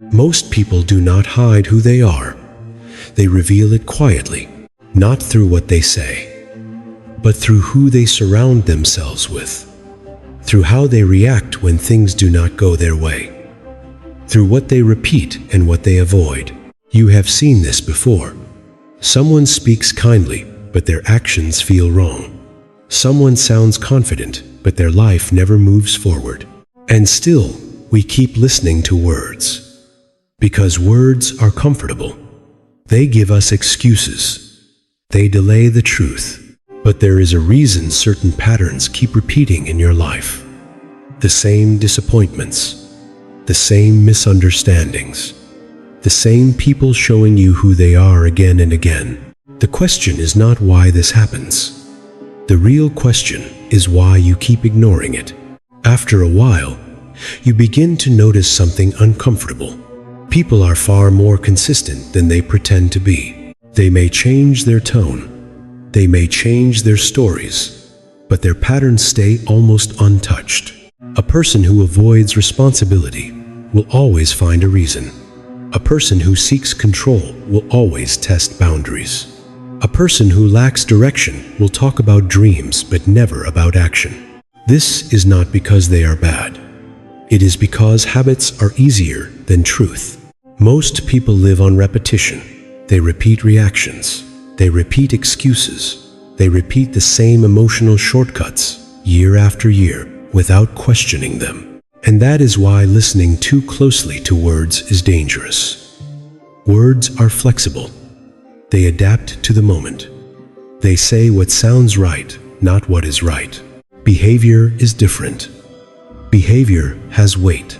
Most people do not hide who they are. They reveal it quietly, not through what they say, but through who they surround themselves with, through how they react when things do not go their way, through what they repeat and what they avoid. You have seen this before. Someone speaks kindly, but their actions feel wrong. Someone sounds confident, but their life never moves forward. And still, we keep listening to words. Because words are comfortable. They give us excuses. They delay the truth. But there is a reason certain patterns keep repeating in your life. The same disappointments, the same misunderstandings, the same people showing you who they are again and again. The question is not why this happens. The real question is why you keep ignoring it. After a while, you begin to notice something uncomfortable. People are far more consistent than they pretend to be. They may change their tone. They may change their stories, but their patterns stay almost untouched. A person who avoids responsibility will always find a reason. A person who seeks control will always test boundaries. A person who lacks direction will talk about dreams but never about action. This is not because they are bad. It is because habits are easier than truth. Most people live on repetition. They repeat reactions. They repeat excuses. They repeat the same emotional shortcuts year after year without questioning them. And that is why listening too closely to words is dangerous. Words are flexible. They adapt to the moment. They say what sounds right, not what is right. Behavior is different. Behavior has weight.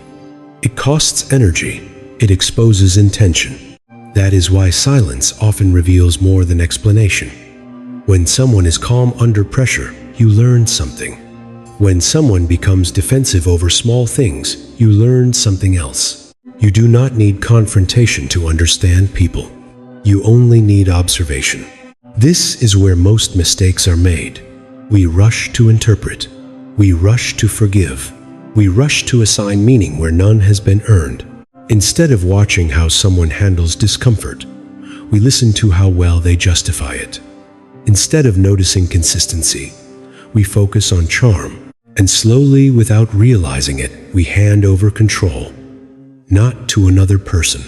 It costs energy. It exposes intention. That is why silence often reveals more than explanation. When someone is calm under pressure, you learn something. When someone becomes defensive over small things, you learn something else. You do not need confrontation to understand people. You only need observation. This is where most mistakes are made. We rush to interpret. We rush to forgive. We rush to assign meaning where none has been earned. Instead of watching how someone handles discomfort, we listen to how well they justify it. Instead of noticing consistency, we focus on charm. And slowly, without realizing it, we hand over control, not to another person,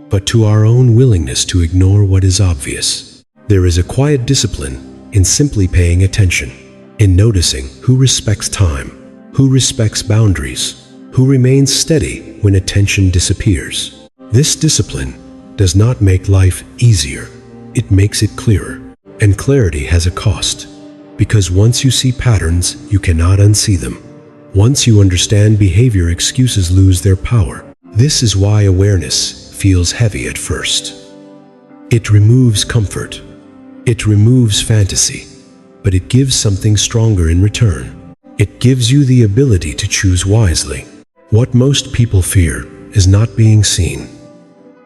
but to our own willingness to ignore what is obvious. There is a quiet discipline in simply paying attention, in noticing who respects time, who respects boundaries, who remains steady when attention disappears. This discipline does not make life easier. It makes it clearer. And clarity has a cost. Because once you see patterns, you cannot unsee them. Once you understand behavior, excuses lose their power. This is why awareness feels heavy at first. It removes comfort. It removes fantasy. But it gives something stronger in return. It gives you the ability to choose wisely. What most people fear is not being seen.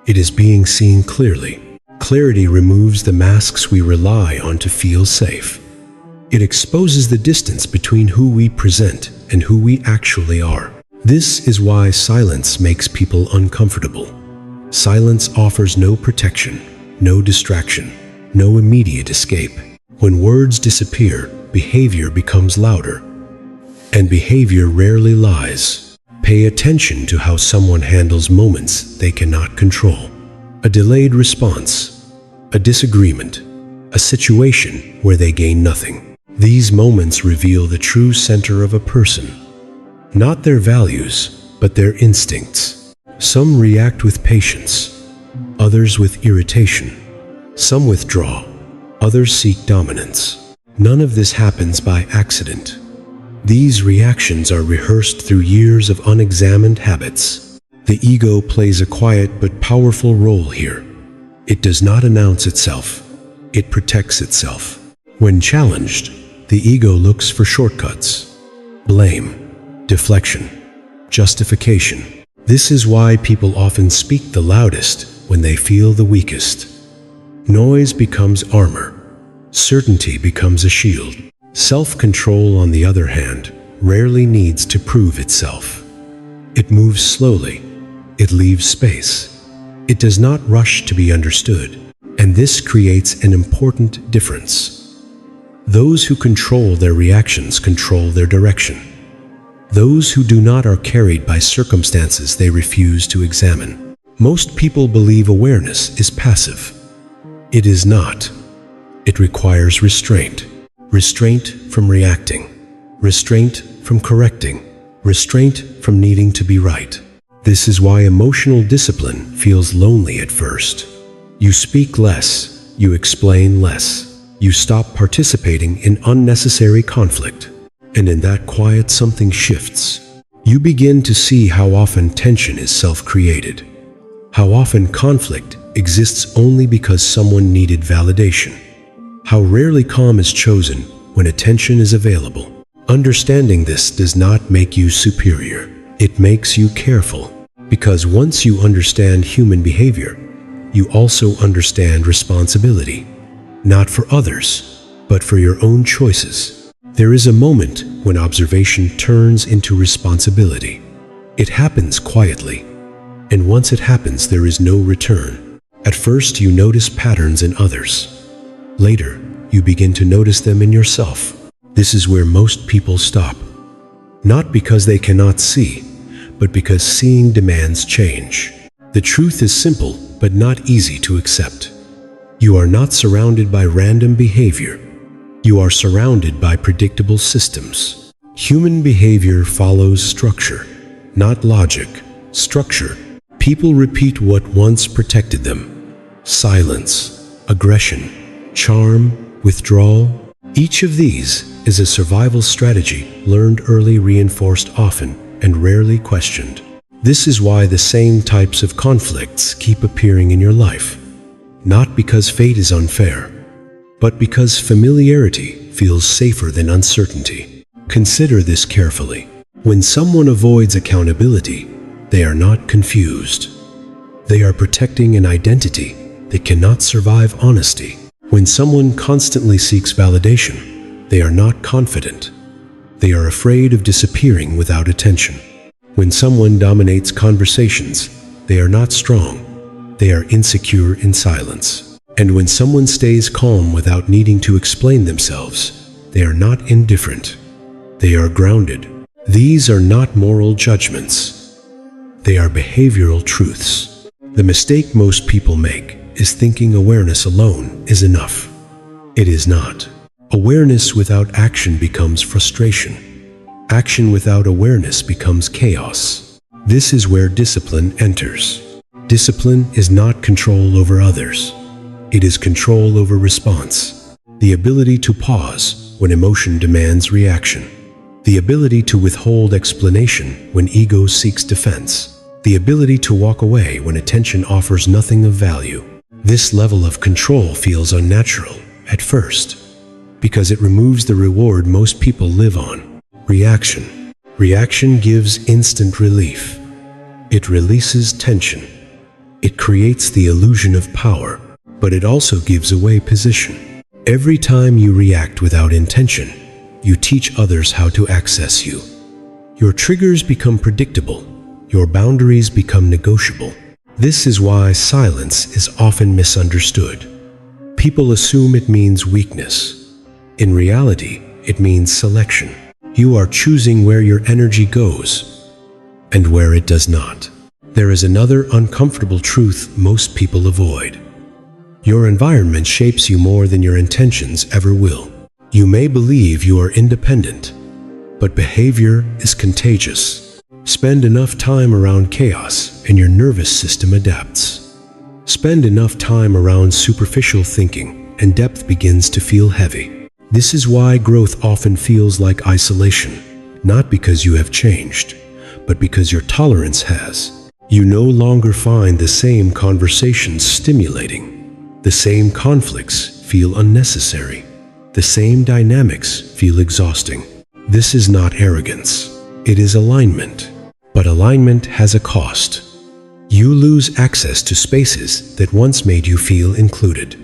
It is being seen clearly. Clarity removes the masks we rely on to feel safe. It exposes the distance between who we present and who we actually are. This is why silence makes people uncomfortable. Silence offers no protection, no distraction, no immediate escape. When words disappear, behavior becomes louder. And behavior rarely lies. Pay attention to how someone handles moments they cannot control. A delayed response, a disagreement, a situation where they gain nothing. These moments reveal the true center of a person. Not their values, but their instincts. Some react with patience, others with irritation. Some withdraw, others seek dominance. None of this happens by accident. These reactions are rehearsed through years of unexamined habits. The ego plays a quiet but powerful role here. It does not announce itself. It protects itself. When challenged, the ego looks for shortcuts. Blame, deflection, justification. This is why people often speak the loudest when they feel the weakest. Noise becomes armor. Certainty becomes a shield. Self-control, on the other hand, rarely needs to prove itself. It moves slowly, It leaves space. It does not rush to be understood, and this creates an important difference. Those who control their reactions control their direction. Those who do not are carried by circumstances they refuse to examine. Most people believe awareness is passive. It is not. It requires restraint. Restraint from reacting. Restraint from correcting. Restraint from needing to be right. This is why emotional discipline feels lonely at first. You speak less. You explain less. You stop participating in unnecessary conflict. And in that quiet, something shifts. You begin to see how often tension is self-created. How often conflict exists only because someone needed validation. How rarely calm is chosen when attention is available. Understanding this does not make you superior. It makes you careful. Because once you understand human behavior, you also understand responsibility. Not for others, but for your own choices. There is a moment when observation turns into responsibility. It happens quietly, and once it happens, there is no return. At first, you notice patterns in others. Later, you begin to notice them in yourself. This is where most people stop. Not because they cannot see, but because seeing demands change. The truth is simple, but not easy to accept. You are not surrounded by random behavior. You are surrounded by predictable systems. Human behavior follows structure, not logic. Structure. People repeat what once protected them. Silence, aggression, charm, withdrawal. Each of these is a survival strategy learned early, reinforced often, and rarely questioned. This is why the same types of conflicts keep appearing in your life. Not because fate is unfair, but because familiarity feels safer than uncertainty. Consider this carefully. When someone avoids accountability, they are not confused. They are protecting an identity that cannot survive honesty. When someone constantly seeks validation, they are not confident. They are afraid of disappearing without attention. When someone dominates conversations, they are not strong. They are insecure in silence. And when someone stays calm without needing to explain themselves, they are not indifferent. They are grounded. These are not moral judgments. They are behavioral truths. The mistake most people make is thinking awareness alone is enough. It is not. Awareness without action becomes frustration. Action without awareness becomes chaos. This is where discipline enters. Discipline is not control over others. It is control over response. The ability to pause when emotion demands reaction. The ability to withhold explanation when ego seeks defense. The ability to walk away when attention offers nothing of value. This level of control feels unnatural at first, because it removes the reward most people live on. Reaction. Reaction gives instant relief. It releases tension. It creates the illusion of power, but it also gives away position. Every time you react without intention, you teach others how to access you. Your triggers become predictable. Your boundaries become negotiable. This is why silence is often misunderstood. People assume it means weakness. In reality, it means selection. You are choosing where your energy goes and where it does not. There is another uncomfortable truth most people avoid. Your environment shapes you more than your intentions ever will. You may believe you are independent, but behavior is contagious. Spend enough time around chaos and your nervous system adapts. Spend enough time around superficial thinking and depth begins to feel heavy. This is why growth often feels like isolation, not because you have changed, but because your tolerance has. You no longer find the same conversations stimulating. The same conflicts feel unnecessary. The same dynamics feel exhausting. This is not arrogance. It is alignment. But alignment has a cost. You lose access to spaces that once made you feel included.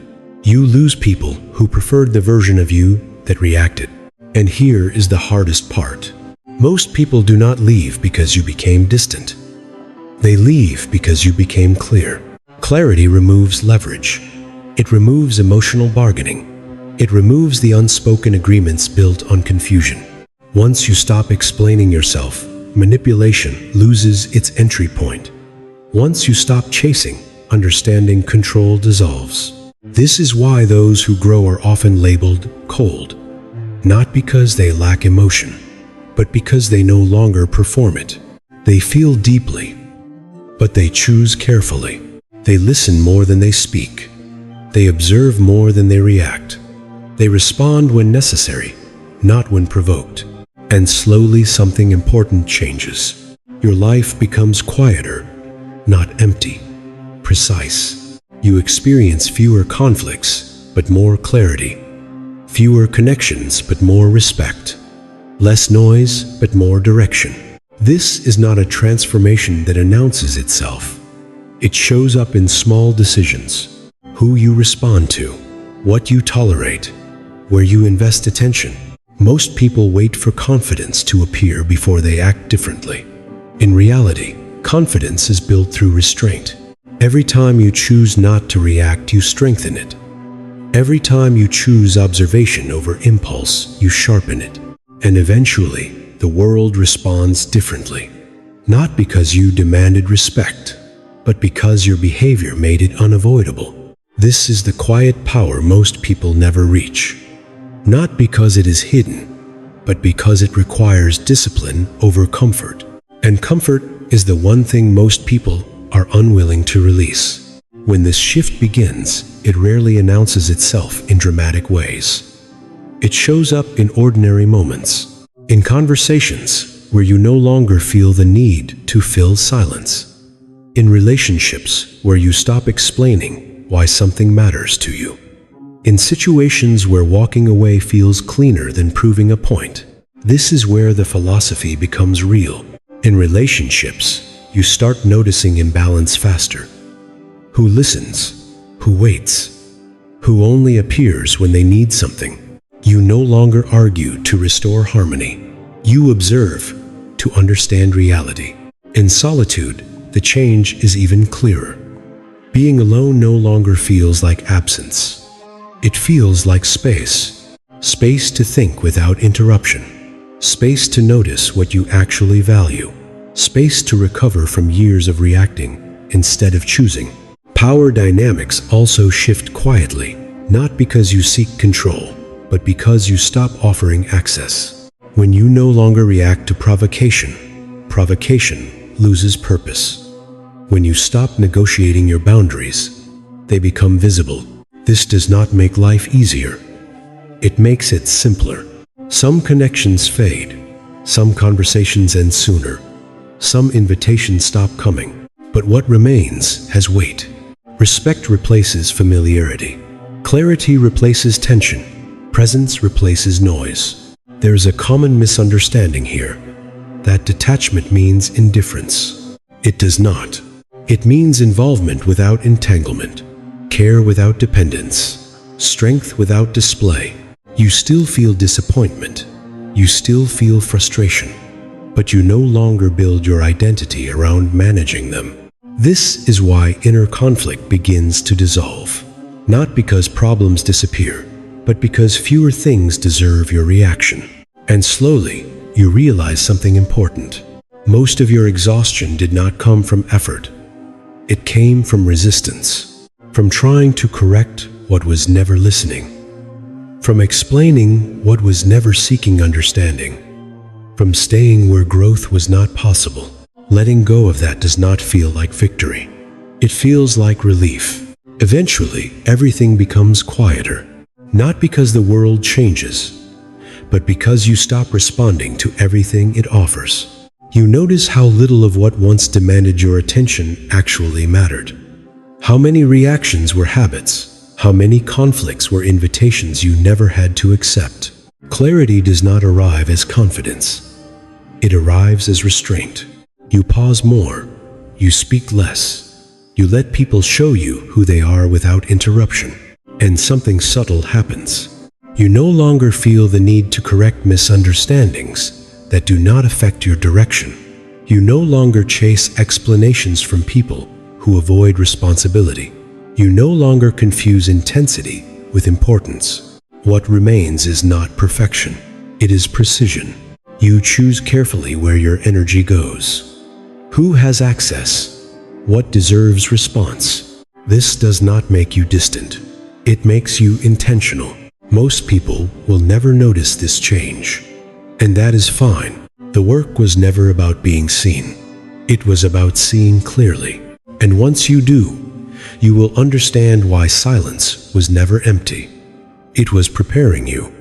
You lose people who preferred the version of you that reacted. And here is the hardest part. Most people do not leave because you became distant. They leave because you became clear. Clarity removes leverage. It removes emotional bargaining. It removes the unspoken agreements built on confusion. Once you stop explaining yourself, manipulation loses its entry point. Once you stop chasing, understanding control dissolves. This is why those who grow are often labeled cold, not because they lack emotion, but because they no longer perform it. They feel deeply, but they choose carefully. They listen more than they speak. They observe more than they react. They respond when necessary, not when provoked. And slowly something important changes. Your life becomes quieter, not empty, precise. You experience fewer conflicts, but more clarity. Fewer connections, but more respect. Less noise, but more direction. This is not a transformation that announces itself. It shows up in small decisions. Who you respond to, what you tolerate, where you invest attention. Most people wait for confidence to appear before they act differently. In reality, confidence is built through restraint. Every time you choose not to react, you strengthen it. Every time you choose observation over impulse, you sharpen it. And eventually, the world responds differently. Not because you demanded respect, but because your behavior made it unavoidable. This is the quiet power most people never reach. Not because it is hidden, but because it requires discipline over comfort. And comfort is the one thing most people are unwilling to release. When this shift begins, it rarely announces itself in dramatic ways. It shows up in ordinary moments, in conversations where you no longer feel the need to fill silence, in relationships where you stop explaining why something matters to you, in situations where walking away feels cleaner than proving a point. This is where the philosophy becomes real. In relationships, you start noticing imbalance faster. Who listens? Who waits? Who only appears when they need something? You no longer argue to restore harmony. You observe to understand reality. In solitude, the change is even clearer. Being alone no longer feels like absence. It feels like space. Space to think without interruption. Space to notice what you actually value. Space to recover from years of reacting instead of choosing. Power dynamics also shift quietly, not because you seek control, but because you stop offering access. When you no longer react to provocation, provocation loses purpose. When you stop negotiating your boundaries, they become visible. This does not make life easier. It makes it simpler. Some connections fade. Some conversations end sooner. Some invitations stop coming. But what remains has weight. Respect replaces familiarity. Clarity replaces tension. Presence replaces noise. There is a common misunderstanding here. That detachment means indifference. It does not. It means involvement without entanglement. Care without dependence, strength without display. You still feel disappointment, you still feel frustration, but you no longer build your identity around managing them. This is why inner conflict begins to dissolve. Not because problems disappear, but because fewer things deserve your reaction. And slowly, you realize something important. Most of your exhaustion did not come from effort. It came from resistance. From trying to correct what was never listening. From explaining what was never seeking understanding. From staying where growth was not possible. Letting go of that does not feel like victory. It feels like relief. Eventually, everything becomes quieter. Not because the world changes, but because you stop responding to everything it offers. You notice how little of what once demanded your attention actually mattered. How many reactions were habits? How many conflicts were invitations you never had to accept? Clarity does not arrive as confidence. It arrives as restraint. You pause more. You speak less. You let people show you who they are without interruption. And something subtle happens. You no longer feel the need to correct misunderstandings that do not affect your direction. You no longer chase explanations from people who avoid responsibility. You no longer confuse intensity with importance. What remains is not perfection. It is precision. You choose carefully where your energy goes. Who has access? What deserves response? This does not make you distant. It makes you intentional. Most people will never notice this change. And that is fine. The work was never about being seen. It was about seeing clearly. And once you do, you will understand why silence was never empty. It was preparing you